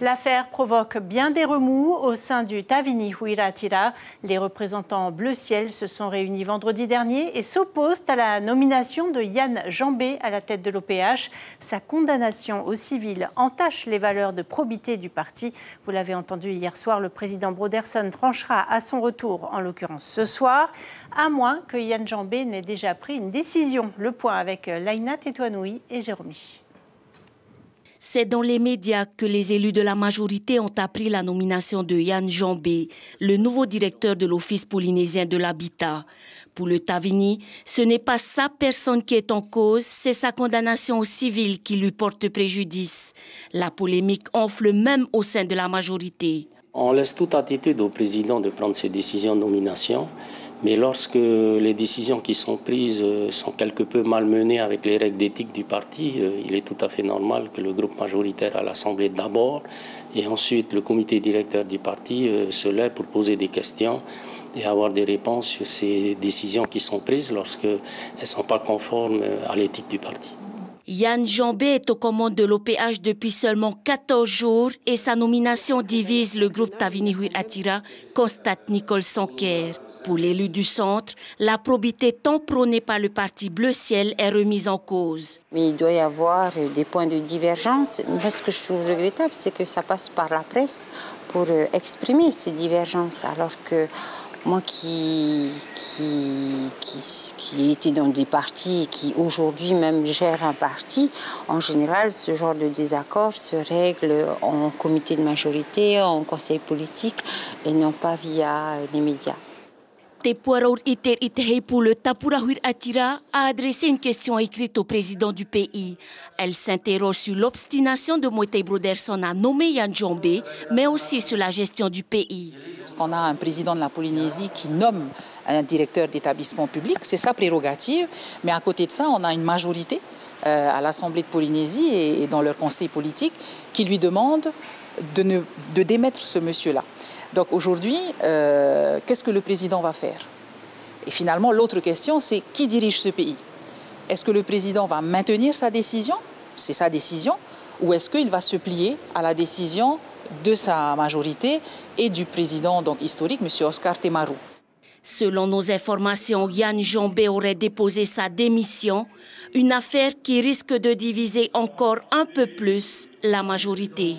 L'affaire provoque bien des remous au sein du Tavini Huiratira. Les représentants Bleu Ciel se sont réunis vendredi dernier et s'opposent à la nomination de Yann Jambé à la tête de l'OPH. Sa condamnation au civil entache les valeurs de probité du parti. Vous l'avez entendu hier soir, le président Broderson tranchera à son retour, en l'occurrence ce soir, à moins que Yann Jambé n'ait déjà pris une décision. Le point avec Laïna Tetouanoui et Jérôme. C'est dans les médias que les élus de la majorité ont appris la nomination de Yann Jambé, le nouveau directeur de l'Office polynésien de l'habitat. Pour le Tavini, ce n'est pas sa personne qui est en cause, c'est sa condamnation au civil qui lui porte préjudice. La polémique enfle même au sein de la majorité. On laisse toute attitude au président de prendre ses décisions de nomination. Mais lorsque les décisions qui sont prises sont quelque peu malmenées avec les règles d'éthique du parti, il est tout à fait normal que le groupe majoritaire à l'Assemblée d'abord et ensuite le comité directeur du parti se lève pour poser des questions et avoir des réponses sur ces décisions qui sont prises lorsqu'elles ne sont pas conformes à l'éthique du parti. Yann Jambé est aux commandes de l'OPH depuis seulement 14 jours et sa nomination divise le groupe Tavini Huiratira, constate Nicole Sanker. Pour l'élu du centre, la probité tant prônée par le parti Bleu Ciel est remise en cause. Mais il doit y avoir des points de divergence. Moi, ce que je trouve regrettable, c'est que ça passe par la presse pour exprimer ces divergences, alors que moi qui était dans des partis et qui aujourd'hui même gère un parti, en général, ce genre de désaccord se règle en comité de majorité, en conseil politique et non pas via les médias. Tepuaraur Iter Itehei pour le Tapura Huiratira a adressé une question écrite au président du pays. Elle s'interroge sur l'obstination de Moïse Broderson à nommer Yann Jambé, mais aussi sur la gestion du pays. Parce qu'on a un président de la Polynésie qui nomme un directeur d'établissement public, c'est sa prérogative, mais à côté de ça, on a une majorité à l'Assemblée de Polynésie et dans leur conseil politique qui lui demande de démettre ce monsieur-là. Donc aujourd'hui, qu'est-ce que le président va faire? Et finalement, l'autre question, c'est qui dirige ce pays? Est-ce que le président va maintenir sa décision? C'est sa décision. Ou est-ce qu'il va se plier à la décision de sa majorité et du président donc historique, M. Oscar Temaru? Selon nos informations, Yann Jambé aurait déposé sa démission, une affaire qui risque de diviser encore un peu plus la majorité.